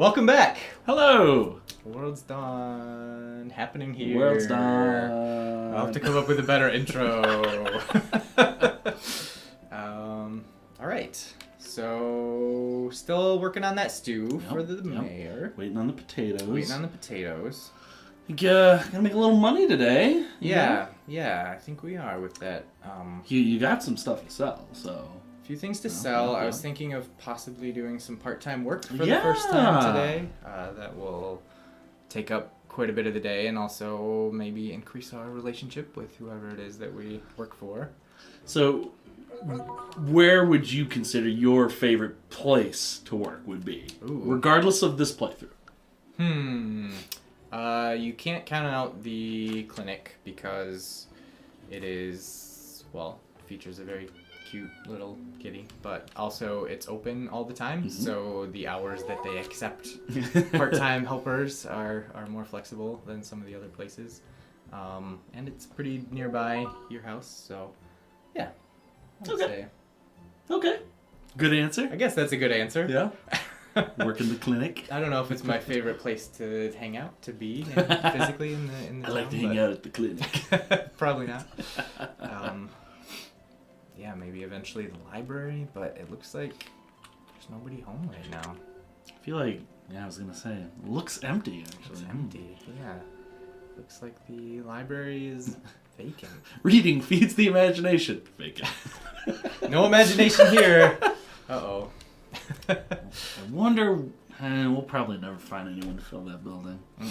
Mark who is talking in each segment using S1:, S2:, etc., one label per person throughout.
S1: Welcome back.
S2: Hello.
S1: World's Dawn happening here.
S2: World's Dawn.
S1: I'll have to come up with a better intro. All right. So, still working on that stew for the mayor.
S2: Waiting on the potatoes. Gonna make a little money today.
S1: Yeah, I think we are with that.
S2: You got some stuff to sell, so.
S1: A few things to sell. I was thinking of possibly doing some part-time work for the first time today. That will take up quite a bit of the day and also maybe increase our relationship with whoever it is that we work for.
S2: So, where would you consider your favorite place to work would be?
S1: Ooh.
S2: Regardless of this playthrough.
S1: You can't count out the clinic because it is, features a very cute little kitty, but also it's open all the time, so the hours that they accept part-time helpers are more flexible than some of the other places. And it's pretty nearby your house, so yeah.
S2: Okay. Good answer.
S1: I guess that's a good answer.
S2: Yeah. Work in the clinic.
S1: I don't know if it's my favorite place to hang out, to be physically in the
S2: I like to hang out at the clinic.
S1: Probably not. Yeah, maybe eventually the library, but it looks like there's nobody home right now.
S2: I feel like, I was gonna say, it looks empty actually.
S1: It's empty, yeah. Looks like the library is vacant.
S2: Reading feeds the imagination. Vacant.
S1: No imagination here. Uh-oh.
S2: I wonder, we'll probably never find anyone to fill that building. No,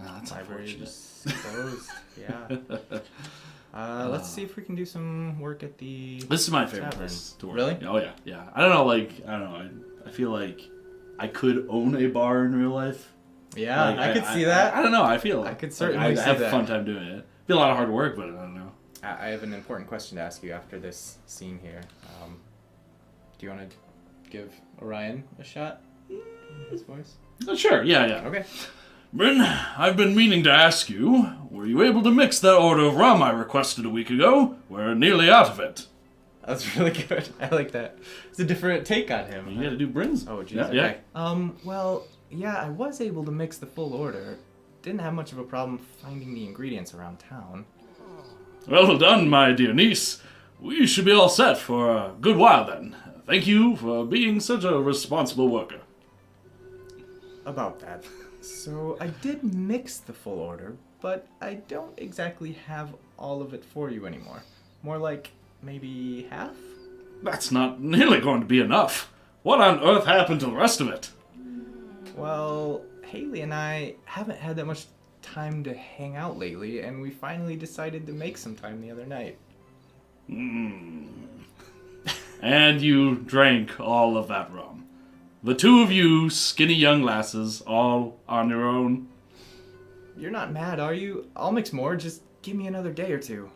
S2: that's
S1: library
S2: unfortunate.
S1: just closed, yeah. Let's see if we can do some work at the
S2: This is my favorite
S1: tavern.
S2: place to work.
S1: Really?
S2: Oh yeah. I don't know, I feel like I could own a bar in real life.
S1: Yeah, I could see that.
S2: I don't know, I feel like
S1: I could certainly see
S2: I have
S1: that.
S2: a fun time doing it. Be a lot of hard work, but I don't know.
S1: I have an important question to ask you after this scene here. Do you want to give Orion a shot? His voice?
S2: Sure, yeah.
S1: Okay.
S2: Bryn, I've been meaning to ask you, were you able to mix that order of rum I requested a week ago? We're nearly out of it.
S1: That's really good. I like that. It's a different take on him.
S2: You gotta do Bryn's.
S1: Oh, jeez.
S2: Yeah.
S1: Okay. I was able to mix the full order. Didn't have much of a problem finding the ingredients around town.
S2: Well done, my dear niece. We should be all set for a good while then. Thank you for being such a responsible worker.
S1: About that. So, I did mix the full order, but I don't exactly have all of it for you anymore. More like maybe half?
S2: That's not nearly going to be enough. What on earth happened to the rest of it?
S1: Well, Haley and I haven't had that much time to hang out lately, and we finally decided to make some time the other night.
S2: And you drank all of that rum. The two of you, skinny young lasses, all on your own.
S1: You're not mad, are you? I'll mix more, just give me another day or two.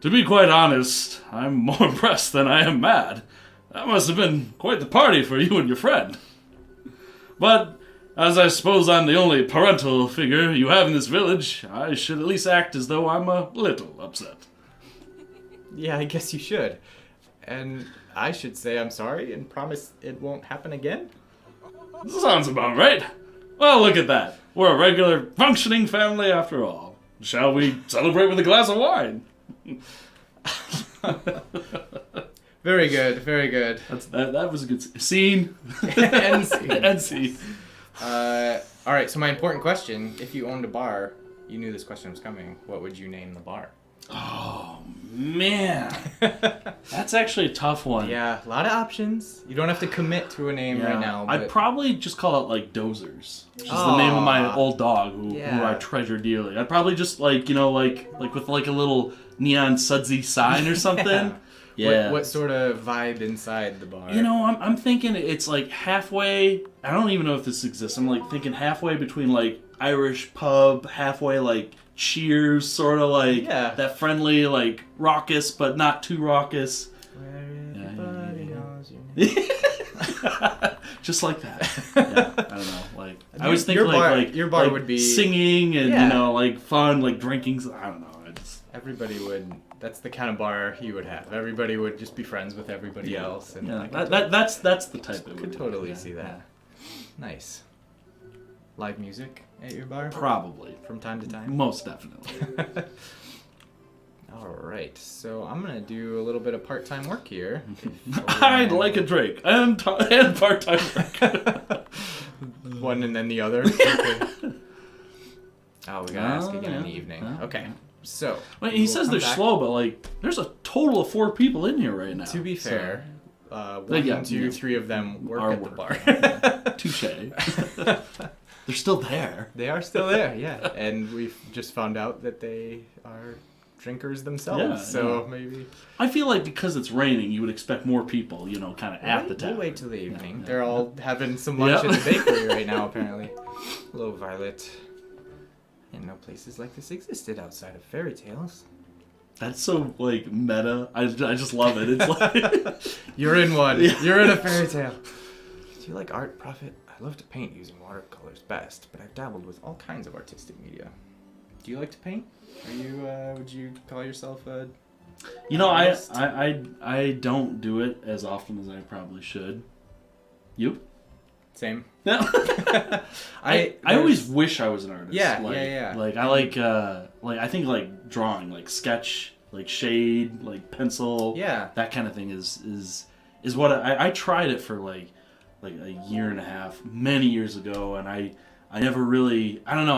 S2: To be quite honest, I'm more impressed than I am mad. That must have been quite the party for you and your friend. But, as I suppose I'm the only parental figure you have in this village, I should at least act as though I'm a little upset.
S1: Yeah, I guess you should. And I should say I'm sorry and promise it won't happen again?
S2: Sounds about right. Well, look at that. We're a regular, functioning family after all. Shall we celebrate with a glass of wine?
S1: Very good, very good.
S2: That was a good scene.
S1: End scene.
S2: End scene.
S1: Alright, so my important question, if you owned a bar, you knew this question was coming, what would you name the bar?
S2: Oh, man. That's actually a tough one.
S1: Yeah, a lot of options. You don't have to commit to a name right now. But...
S2: I'd probably just call it, like, Dozers. Which is the name of my old dog who I treasure dearly. I'd probably just, like, with, like, a little neon sudsy sign or something. Yeah.
S1: What sort of vibe inside the bar?
S2: I'm thinking it's, like, halfway... I don't even know if this exists. I'm, like, thinking halfway between, like, Irish pub, halfway, like... Cheers, sort of like that friendly, like raucous, but not too raucous.
S1: Where everybody knows your name.
S2: Just like that. Yeah, I don't know. Like I was thinking,
S1: your bar
S2: like
S1: would be
S2: singing and like fun, like drinking. I don't know.
S1: Everybody would. That's the kind of bar he would have. Everybody would just be friends with everybody else. And
S2: that's the type.
S1: I could totally see that. Nice. Live music at your bar?
S2: Probably.
S1: From time to time?
S2: Most definitely.
S1: All right, so I'm going to do a little bit of part-time work here.
S2: I'd like a drink and part-time work.
S1: One and then the other. Okay. Oh, we got to ask again in the evening. Okay, so.
S2: Wait, he says they're slow, but like, there's a total of 4 people in here right now.
S1: To be fair,
S2: so,
S1: 1, 2, 3 of them work at the bar.
S2: Touche. They're still there.
S1: They are still there, yeah. And we've just found out that they are drinkers themselves, so maybe...
S2: I feel like because it's raining, you would expect more people, you know, kind of at the tavern.
S1: We'll wait till the evening. Yeah. They're all having some lunch at the bakery right now, apparently. Hello, Violet. I didn't know places like this existed outside of fairy tales.
S2: That's so, like, meta. I just love it. It's like...
S1: You're in one. Yeah. You're in a fairy tale. Do you like art, Prophet? I love to paint using watercolors best, but I've dabbled with all kinds of artistic media. Do you like to paint? Are you, would you call yourself a...
S2: You know, I don't do it as often as I probably should. You?
S1: Same.
S2: No. I always wish I was an artist.
S1: Yeah,
S2: like,
S1: yeah.
S2: Like, I think, like, drawing, like, sketch, like, shade, like, pencil.
S1: Yeah.
S2: That kind of thing is what I tried it for, like a year and a half, many years ago, and I never really, I don't know,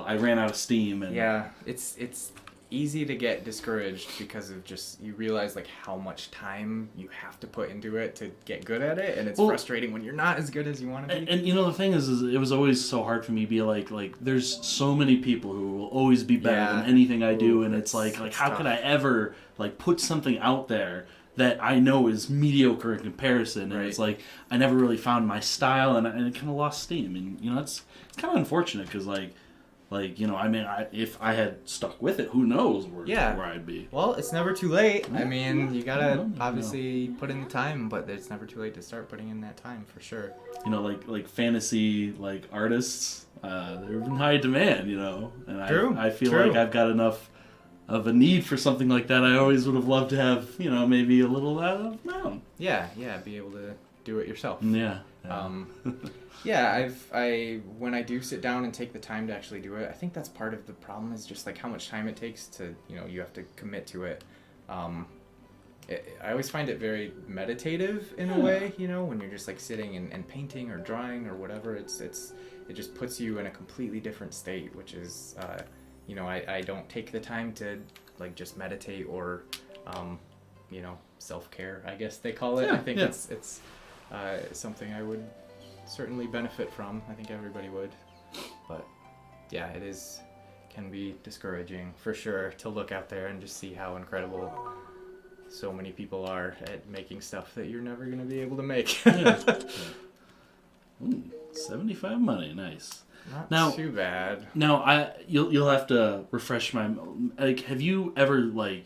S2: I ran out of steam. And
S1: yeah, it's easy to get discouraged because of just, you realize like how much time you have to put into it to get good at it, and it's frustrating when you're not as good as you want to be.
S2: And you know, the thing is it was always so hard for me to be like there's so many people who will always be better than anything I do, and it's like how could I ever like put something out there that I know is mediocre in comparison, and it's like I never really found my style, and it kind of lost steam, and you know it's kind of unfortunate because like you know, I mean, if I had stuck with it, who knows where I'd be.
S1: Well, it's never too late. I mean, you gotta obviously put in the time, but it's never too late to start putting in that time for sure.
S2: You know, like fantasy like artists, they're in high demand, you know, and I feel like I've got enough of a need for something like that. I always would have loved to have, you know, maybe a little of my own.
S1: Yeah, be able to do it yourself.
S2: Yeah.
S1: When I do sit down and take the time to actually do it, I think that's part of the problem is just like how much time it takes to, you know, you have to commit to it. I always find it very meditative in a way, you know, when you're just like sitting and painting or drawing or whatever. It just puts you in a completely different state, which is, you know, I don't take the time to like just meditate or, you know, self-care, I guess they call it.
S2: Yeah,
S1: I think it's something I would certainly benefit from. I think everybody would. But yeah, can be discouraging for sure to look out there and just see how incredible so many people are at making stuff that you're never going to be able to make.
S2: Ooh, 75 money, nice.
S1: Not too bad.
S2: Now, you'll have to refresh my, like, have you ever like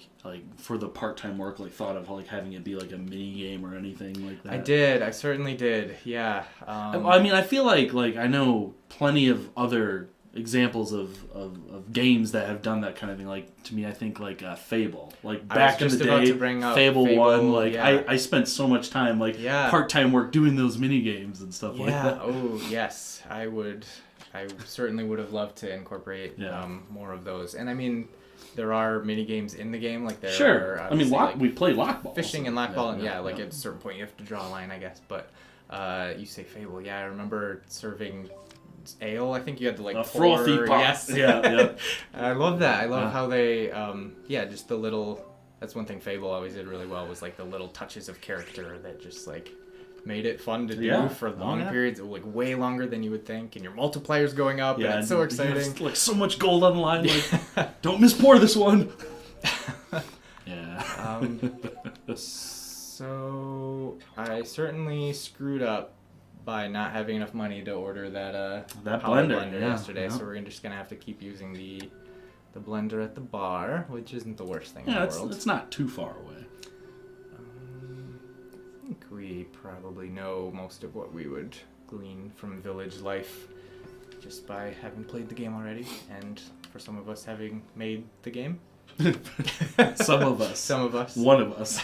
S2: for the part-time work like thought of like having it be like a mini game or anything like that?
S1: I certainly did. Yeah.
S2: I mean, I feel like I know plenty of other examples of games that have done that kind of thing. Like, to me, I think like Fable, like back in the day, Fable 1, like I spent so much time like part-time work doing those mini games and stuff like that.
S1: Oh yes, I certainly would have loved to incorporate more of those. And I mean, there are mini games in the game, like there are.
S2: I mean, we play lockball,
S1: fishing and lockball, and like at a certain point you have to draw a line, I guess. But you say Fable, I remember serving ale. I think you had to like
S2: a frothy pot.
S1: Yes, I love that. I love how they, just the little. That's one thing Fable always did really well was like the little touches of character that just like made it fun to do for long periods, like way longer than you would think, and your multiplier's going up, and it's so exciting.
S2: Like so much gold on the line. Like, don't miss pour this one.
S1: So I certainly screwed up by not having enough money to order that blender yesterday. So we're just gonna have to keep using the blender at the bar, which isn't the worst thing in the world.
S2: It's not too far away.
S1: I think we probably know most of what we would glean from village life just by having played the game already, and for some of us having made the game.
S2: Some of us.
S1: Some of us.
S2: One of us.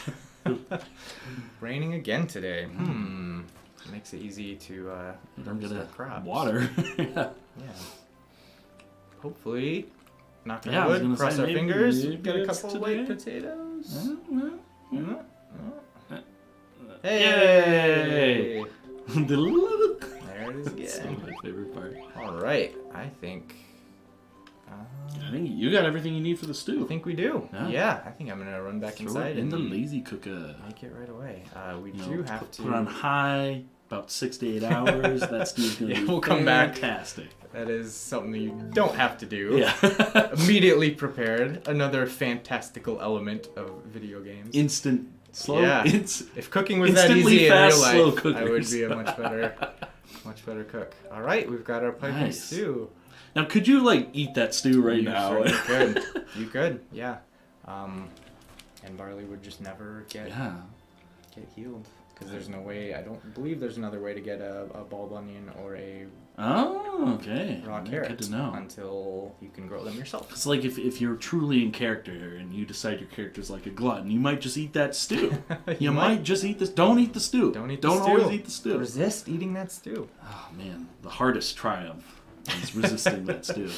S1: Raining again today. makes it easy to
S2: I'm gonna
S1: start crops.
S2: water.
S1: Yeah. Hopefully, knock on
S2: Yeah, I was
S1: wood,
S2: gonna
S1: cross
S2: say,
S1: our
S2: maybe
S1: fingers,
S2: it's
S1: get a couple
S2: today.
S1: white potatoes.
S2: Yay!
S1: Hey! There it is
S2: That's
S1: again.
S2: my favorite part.
S1: All right, I think
S2: I think you got everything you need for the stew.
S1: we do.
S2: Yeah.
S1: Yeah, I think I'm gonna run back
S2: Throw
S1: inside
S2: it in
S1: and
S2: the lazy cooker.
S1: make it right away. We
S2: You
S1: do
S2: know,
S1: have to
S2: put on high, about 6 to 8 hours. That stew's gonna
S1: Yeah,
S2: be
S1: we'll come back.
S2: fantastic.
S1: That is something that you don't have to do.
S2: Yeah.
S1: Immediately prepared. Another fantastical element of video games.
S2: Instant slow.
S1: Yeah.
S2: It's
S1: If cooking was that
S2: instantly
S1: easy in
S2: fast,
S1: real
S2: slow
S1: life, I would
S2: cookers.
S1: be a much better cook. All right, we've got our piping
S2: Nice.
S1: stew.
S2: Now, could you like eat that stew right
S1: You
S2: now?
S1: certainly could. You could, yeah. And barley would just never get healed because there's no way. I don't believe there's another way to get a bulb onion or a
S2: Oh, okay.
S1: raw
S2: Yeah,
S1: carrot
S2: good to know.
S1: until you can grow them yourself.
S2: It's like if you're truly in character and you decide your character's like a glutton, you might just eat that stew. you might just eat this. Don't eat the stew.
S1: Don't eat the
S2: Don't
S1: stew.
S2: always eat the stew.
S1: Resist eating that stew.
S2: Oh man, the hardest triumph is resisting that stew.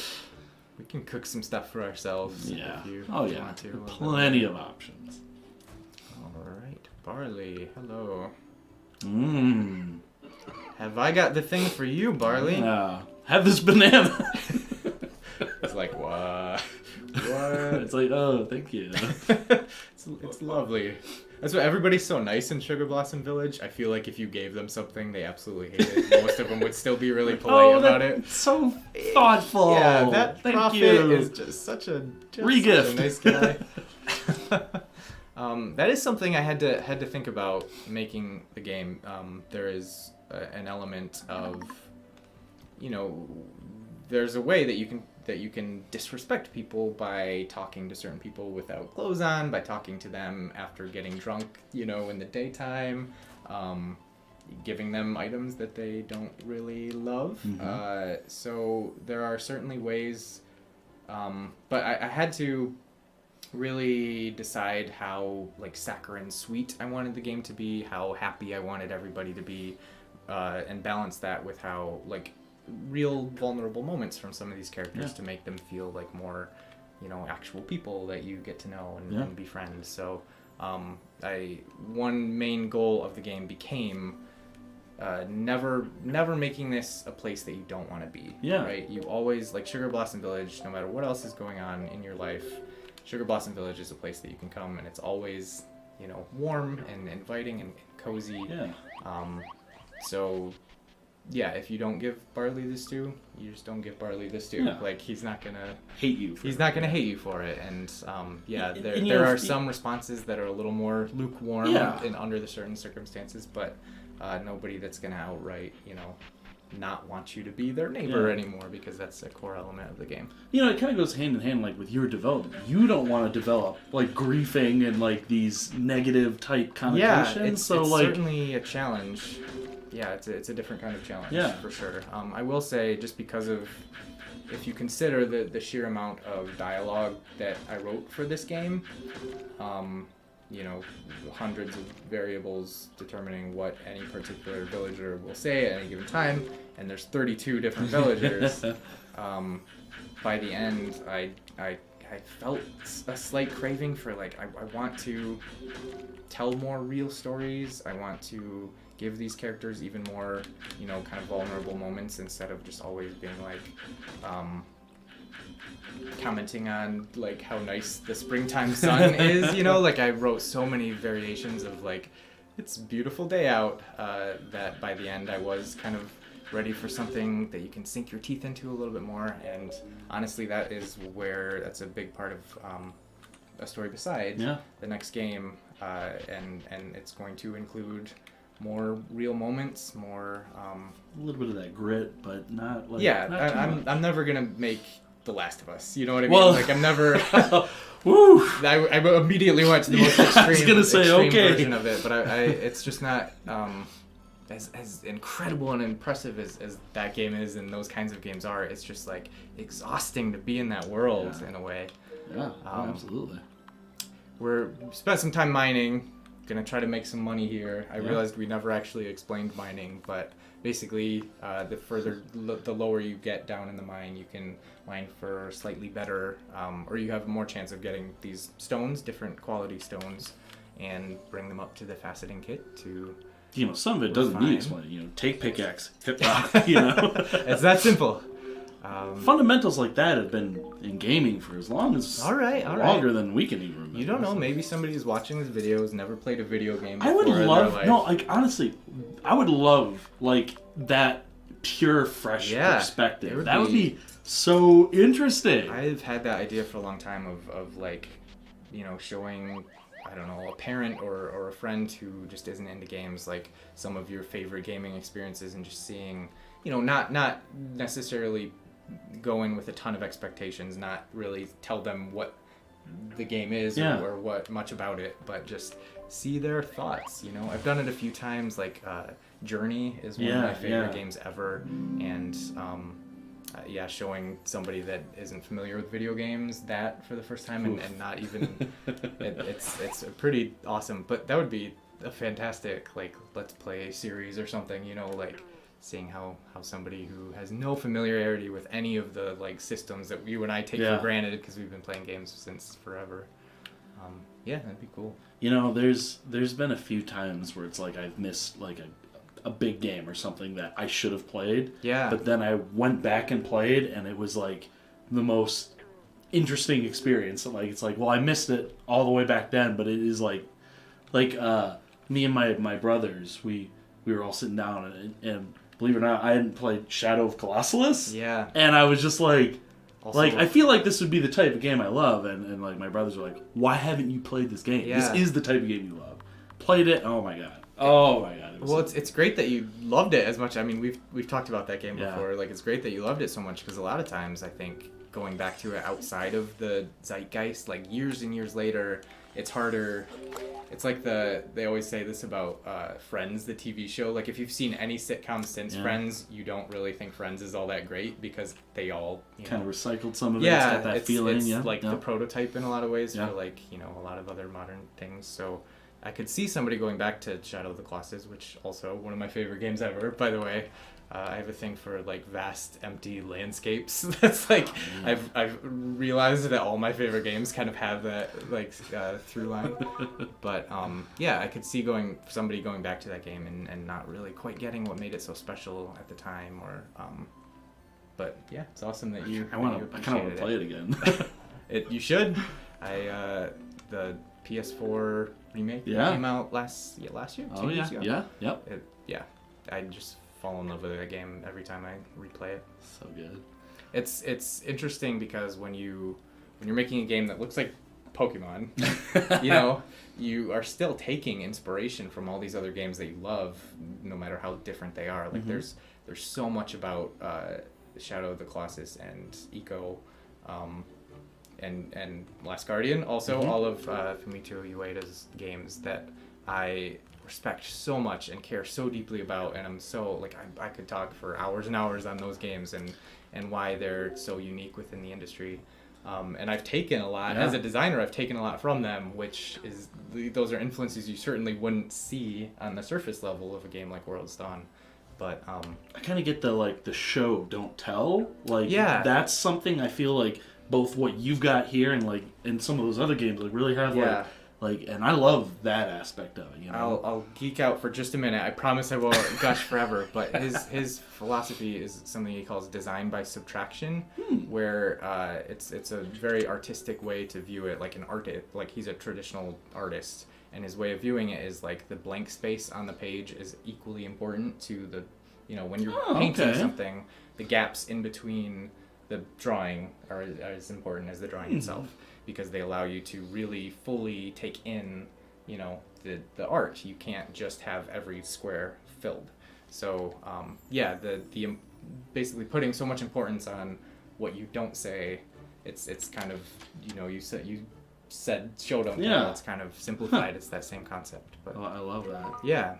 S1: We can cook some stuff for ourselves
S2: Yeah.
S1: if you
S2: Oh
S1: want
S2: yeah.
S1: to.
S2: Plenty of options.
S1: All right, barley. Hello.
S2: Mmm.
S1: Have I got the thing for you, barley?
S2: Have this banana.
S1: It's like what?
S2: It's like, oh, thank you.
S1: It's lovely. That's what everybody's so nice in Sugar Blossom Village. I feel like if you gave them something they absolutely hated, most of them would still be really polite about it.
S2: So thoughtful.
S1: Yeah, that
S2: thank
S1: prophet
S2: you.
S1: is just such a
S2: Regift.
S1: nice guy. That is something I had to think about making the game. There is an element of, there's a way that you can disrespect people by talking to certain people without clothes on, by talking to them after getting drunk, in the daytime, giving them items that they don't really love.
S2: Mm-hmm.
S1: So there are certainly ways, but I had to really decide how saccharine sweet I wanted the game to be, how happy I wanted everybody to be, and balance that with how real vulnerable moments from some of these characters to make them feel like more actual people that you get to know and befriend. So one main goal of the game became never making this a place that you don't want to be. Right? You always, Sugar Blossom Village, no matter what else is going on in your life, Sugar Blossom Village is a place that you can come, and it's always warm and inviting and cozy. So if you don't give Barley the stew, you just don't give Barley the stew. He's not gonna
S2: hate you.
S1: He's not gonna hate you for it. And
S2: And
S1: there are some responses that are a little more lukewarm in under the certain circumstances, but nobody that's gonna outright not want you to be their neighbor anymore, because that's a core element of the game.
S2: It kind of goes hand in hand with your development. You don't want to develop griefing and these negative type connotations.
S1: It's certainly a challenge. Yeah, it's a different kind of challenge, for sure. I will say, just because of, if you consider the sheer amount of dialogue that I wrote for this game, hundreds of variables determining what any particular villager will say at any given time, and there's 32 different villagers. By the end, I felt a slight craving for I want to tell more real stories. I want to give these characters even more, kind of vulnerable moments, instead of just always being commenting on how nice the springtime sun is. I wrote so many variations of it's a beautiful day out, that by the end I was kind of ready for something that you can sink your teeth into a little bit more. And honestly, that's a big part of A Story Beside, the next game, and it's going to include more real moments, more
S2: a little bit of that grit, but not not too much.
S1: I'm never gonna make The Last of Us, you know what I mean?
S2: Well,
S1: I'm never.
S2: Woo!
S1: I immediately went to the most extreme,
S2: I was gonna say, okay,
S1: version of it, but it's just not as incredible and impressive as that game is, and those kinds of games are. It's just exhausting to be in that world in a way.
S2: Yeah, absolutely.
S1: We spent some time mining. gonna try to make some money here. I realized we never actually explained mining, but basically, the lower you get down in the mine, you can mine for slightly better, or you have more chance of getting these stones, different quality stones, and bring them up to the faceting kit to.
S2: Some of it doesn't need explaining. Take pickaxe, hit rock.
S1: It's that simple.
S2: Fundamentals like that have been in gaming for as long as longer than we can even remember.
S1: You don't know. Maybe somebody who's watching this video has never played a video game before.
S2: I would love honestly, I would love that pure fresh perspective. That would be so interesting.
S1: I've had that idea for a long time of showing, I don't know, a parent or a friend who just isn't into games, like some of your favorite gaming experiences, and just seeing, not necessarily go in with a ton of expectations, not really tell them what the game is or what much about it, but just see their thoughts. I've done it a few times, like Journey is one of my favorite games ever, and showing somebody that isn't familiar with video games that for the first time and not even it's pretty awesome. But that would be a fantastic let's play series or something, seeing how somebody who has no familiarity with any of the systems that you and I take for granted because we've been playing games since forever. That'd be cool.
S2: There's been a few times where it's I've missed a big game or something that I should have played. Yeah. But then I went back and played, and it was the most interesting experience. Well, I missed it all the way back then, but it is me and my brothers, we were all sitting down, and believe it or not, I hadn't played Shadow of Colossus. Yeah. And I was just I feel like this would be the type of game I love, and my brothers were why haven't you played this game? Yeah. This is the type of game you love. Played it, oh my god.
S1: Well, it's great that you loved it as much. I mean, we've talked about that game before. It's great that you loved it so much, because a lot of times I think going back to it outside of the zeitgeist, years and years later, it's harder. It's they always say this about Friends, the TV show. If you've seen any sitcom since Friends, you don't really think Friends is all that great because they all
S2: kind of recycled some of it. Yeah, it's got that feeling.
S1: It's the prototype in a lot of ways for a lot of other modern things. So I could see somebody going back to Shadow of the Colossus, which also one of my favorite games ever, by the way. I have a thing for vast empty landscapes. That's I've realized that all my favorite games kind of have that through line. But I could see somebody going back to that game and not really quite getting what made it so special at the time. Or but yeah, it's awesome that you.
S2: I kind of want to play it again.
S1: You should. The PS4 remake came out last year. 2 years ago. Yeah. I just fall in love with that game every time I replay it.
S2: So good.
S1: It's interesting because when you're making a game that looks like Pokemon, you are still taking inspiration from all these other games that you love, no matter how different they are. There's so much about Shadow of the Colossus and Ico, and Last Guardian. Also, all of Fumito Ueda's games that I respect so much and care so deeply about, and I'm so I could talk for hours and hours on those games and why they're so unique within the industry. And I've taken a lot as a designer. I've taken a lot from them, which is those are influences you certainly wouldn't see on the surface level of a game like World's Dawn. But I
S2: kind of get the show don't tell. That's something I feel both what you've got here and some of those other games really have and I love that aspect of it.
S1: I'll geek out for just a minute. I promise I won't gush forever. But his philosophy is something he calls design by subtraction, where it's a very artistic way to view it, like an artist. He's a traditional artist, and his way of viewing it is the blank space on the page is equally important to the, when you're painting something, the gaps in between the drawing are as important as the drawing itself, because they allow you to really fully take in, the art. You can't just have every square filled. So, the basically putting so much importance on what you don't say, it's kind of, you said show don't tell. It's kind of simplified. It's that same concept. But
S2: I love that.
S1: Yeah.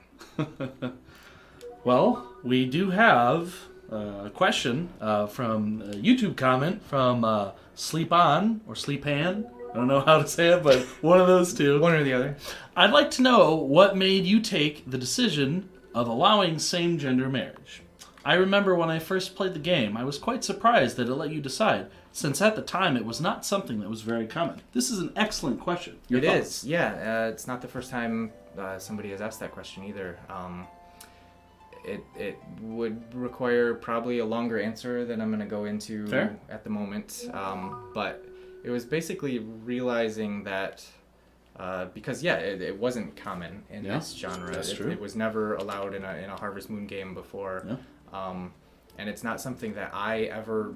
S2: Well, we do have a question from a YouTube comment from Sleep On or Sleep Han. I don't know how to say it, but one of those two.
S1: One or the other.
S2: I'd like to know what made you take the decision of allowing same-gender marriage. I remember when I first played the game, I was quite surprised that it let you decide, since at the time it was not something that was very common. This is an excellent question. Your thoughts?
S1: Yeah. It's not the first time somebody has asked that question either. It would require probably a longer answer than I'm going to go into
S2: Fair.
S1: at the moment. But it was basically realizing that because it wasn't common in this genre.
S2: That's true.
S1: It was never allowed in a Harvest Moon game before.
S2: Yeah.
S1: And it's not something that I ever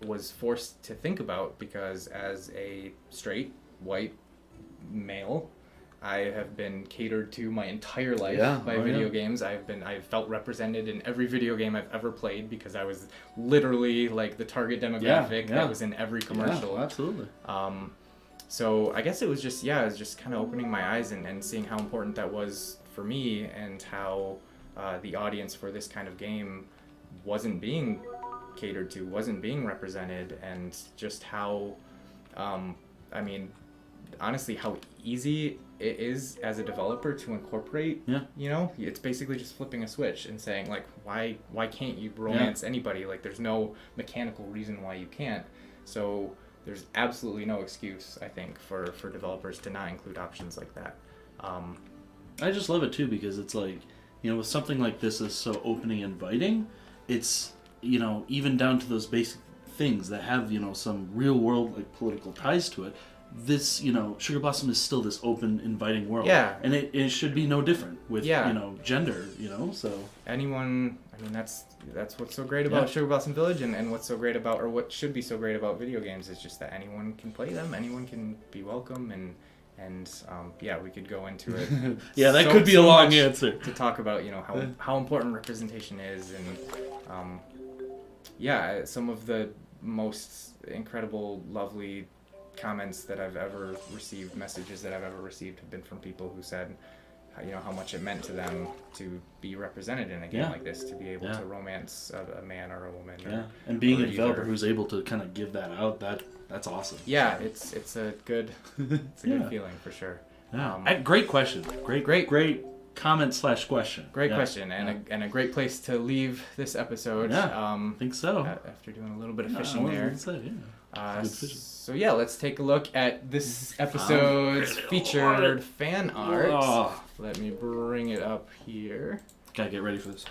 S1: was forced to think about, because as a straight white male, I have been catered to my entire life by video games. I've felt represented in every video game I've ever played, because I was literally like the target demographic that was in every commercial.
S2: Yeah, absolutely.
S1: So I guess it was just kind of opening my eyes and seeing how important that was for me, and how the audience for this kind of game wasn't being catered to, wasn't being represented, and just how, honestly, how easy it is as a developer to incorporate. It's basically just flipping a switch and saying, like, why can't you romance anybody? Like, there's no mechanical reason why you can't. So there's absolutely no excuse, I think, for developers to not include options like that.
S2: I just love it too, because it's like, with something like this is so opening and inviting, it's, even down to those basic things that have, some real world, like, political ties to it. This, Sugar Blossom is still this open, inviting world. Yeah. And it should be no different with, gender, so.
S1: Anyone, that's what's so great about Sugar Blossom Village, and what's so great about, or what should be so great about video games, is just that anyone can play them, anyone can be welcome, and we could go into it.
S2: That could be a long answer.
S1: To talk about, how important representation is, and, some of the most incredible, lovely comments that I've ever received, messages that I've ever received, have been from people who said, how much it meant to them to be represented in a game like this, to be able to romance a man or a woman.
S2: And being a developer who's able to kind of give that out, that's awesome.
S1: Yeah, it's a good good feeling for sure.
S2: Great question. Great comment/question.
S1: Great question, and a great place to leave this episode.
S2: I think so.
S1: After doing a little bit of fishing there.
S2: So
S1: let's take a look at this episode's featured fan art. Let me bring it up here.
S2: Gotta get ready for this.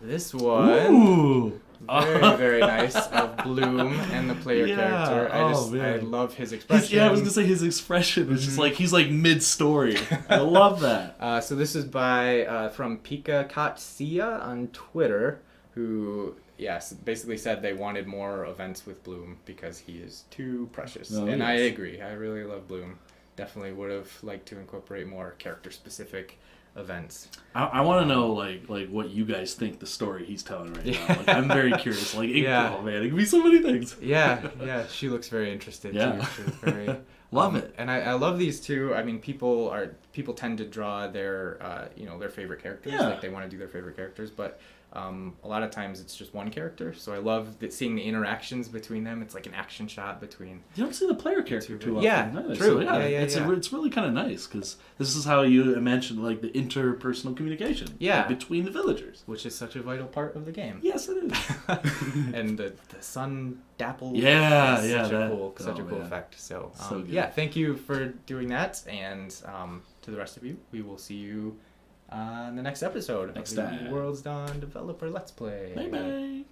S1: This one, very nice, of Bloom and the player character. I love his expression.
S2: I was gonna say his expression is just like he's like mid-story. I love that.
S1: So this is from Pika Katsia on Twitter, who basically said they wanted more events with Bloom because he is too precious. I agree. I really love Bloom. Definitely would have liked to incorporate more character-specific events.
S2: I want to know like what you guys think the story he's telling right now. Like, I'm very curious. Like, oh man, it could be so many things.
S1: She looks very interested too. She was very
S2: love it.
S1: And I love these too. People tend to draw their their favorite characters. Like, they want to do their favorite characters, but a lot of times it's just one character, so I love seeing the interactions between them. It's like an action shot between.
S2: You don't see the player character too often.
S1: Yeah,
S2: true. So, it's really kind of nice, because this is how you mentioned like the interpersonal communication between the villagers,
S1: which is such a vital part of the game.
S2: Yes, it is.
S1: And the sun dapple.
S2: Such
S1: a cool effect. So thank you for doing that, and to the rest of you, we will see you on the next episode of the World's Dawn Developer Let's Play.
S2: Bye bye.